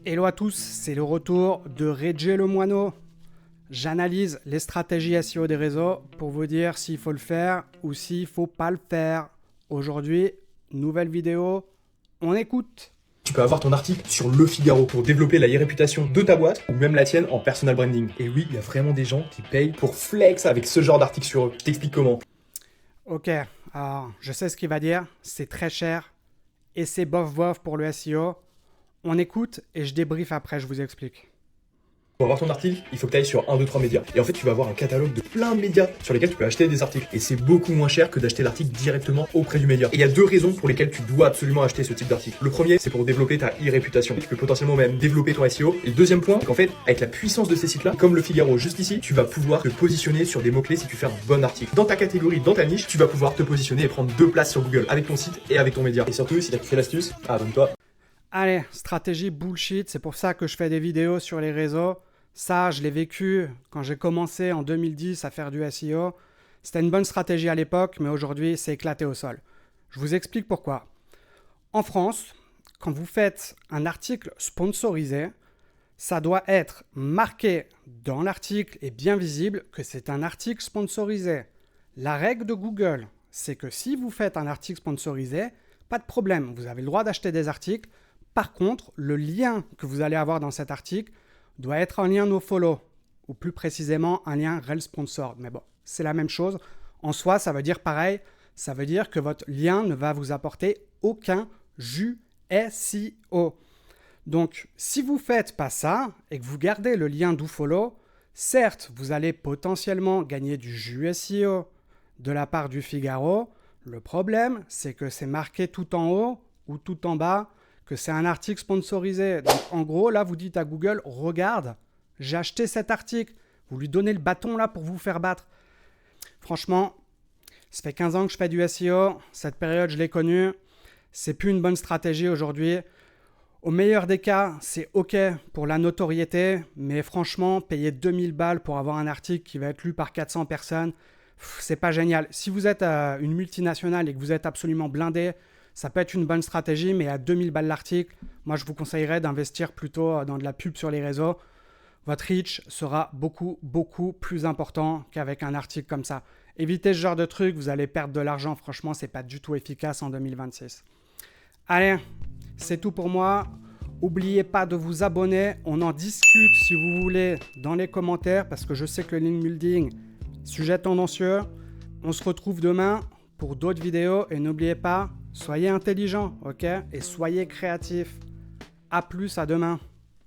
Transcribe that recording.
Hello à tous, c'est le retour de Reggie le Moineau. J'analyse les stratégies SEO des réseaux pour vous dire s'il faut le faire ou s'il ne faut pas le faire. Aujourd'hui, nouvelle vidéo, on écoute. Tu peux avoir ton article sur Le Figaro pour développer la réputation de ta boîte ou même la tienne en personal branding. Et oui, il y a vraiment des gens qui payent pour flex avec ce genre d'article sur eux. Je t'explique comment. Ok, alors je sais ce qu'il va dire, c'est très cher et c'est bof pour le SEO. On écoute et je débriefe après, je vous explique. Pour avoir ton article, il faut que tu ailles sur 1, 2, 3 médias. Et en fait, tu vas avoir un catalogue de plein de médias sur lesquels tu peux acheter des articles. Et c'est beaucoup moins cher que d'acheter l'article directement auprès du média. Et il y a deux raisons pour lesquelles tu dois absolument acheter ce type d'article. Le premier, c'est pour développer ta e-réputation. Tu peux potentiellement même développer ton SEO. Et le deuxième point, c'est qu'en fait, avec la puissance de ces sites-là, comme Le Figaro juste ici, tu vas pouvoir te positionner sur des mots-clés si tu fais un bon article. Dans ta catégorie, dans ta niche, tu vas pouvoir te positionner et prendre 2 places sur Google avec ton site et avec ton média. Et surtout, si tu as kiffé l'astuce, abonne-toi. Allez, stratégie bullshit, c'est pour ça que je fais des vidéos sur les réseaux. Ça, je l'ai vécu quand j'ai commencé en 2010 à faire du SEO. C'était une bonne stratégie à l'époque, mais aujourd'hui, c'est éclaté au sol. Je vous explique pourquoi. En France, quand vous faites un article sponsorisé, ça doit être marqué dans l'article et bien visible que c'est un article sponsorisé. La règle de Google, c'est que si vous faites un article sponsorisé, pas de problème, vous avez le droit d'acheter des articles. Par contre, le lien que vous allez avoir dans cet article doit être un lien nofollow, ou plus précisément un lien rel sponsored. Mais bon, c'est la même chose. En soi, ça veut dire pareil. Ça veut dire que votre lien ne va vous apporter aucun jus SEO. Donc, si vous ne faites pas ça et que vous gardez le lien dofollow, certes, vous allez potentiellement gagner du jus SEO de la part du Figaro. Le problème, c'est que c'est marqué tout en haut ou tout en bas que c'est un article sponsorisé. Donc, en gros, là, vous dites à Google, regarde, j'ai acheté cet article. Vous lui donnez le bâton là pour vous faire battre. Franchement, ça fait 15 ans que je fais du SEO. Cette période, je l'ai connue. C'est plus une bonne stratégie aujourd'hui. Au meilleur des cas, c'est OK pour la notoriété, mais franchement, payer 2000 balles pour avoir un article qui va être lu par 400 personnes, c'est pas génial. Si vous êtes une multinationale et que vous êtes absolument blindé, ça peut être une bonne stratégie, mais à 2000 balles l'article, moi je vous conseillerais d'investir plutôt dans de la pub sur les réseaux. Votre reach sera beaucoup plus important qu'avec un article comme ça. Évitez ce genre de truc, vous allez perdre de l'argent. Franchement, c'est pas du tout efficace en 2026. Allez, c'est tout pour moi. N'oubliez pas de vous abonner. On en discute si vous voulez dans les commentaires parce que je sais que le link building, sujet tendancieux. On se retrouve demain pour d'autres vidéos et n'oubliez pas, soyez intelligents, ok? Et soyez créatifs. À plus, à demain.